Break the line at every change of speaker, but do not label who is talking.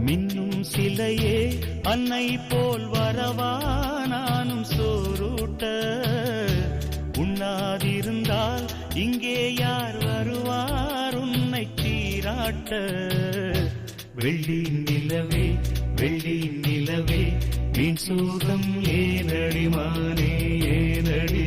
மின்னும் சிலையே அன்னை போல் வரவா நானும் சோறுட்ட உண்ணாதிருந்தால் இங்கே யார் வருவார் உன்னை சீராட்ட வெள்ளி நிலவே வெள்ளி நிலவே மீன் சோகம் ஏனடி மானே ஏனடி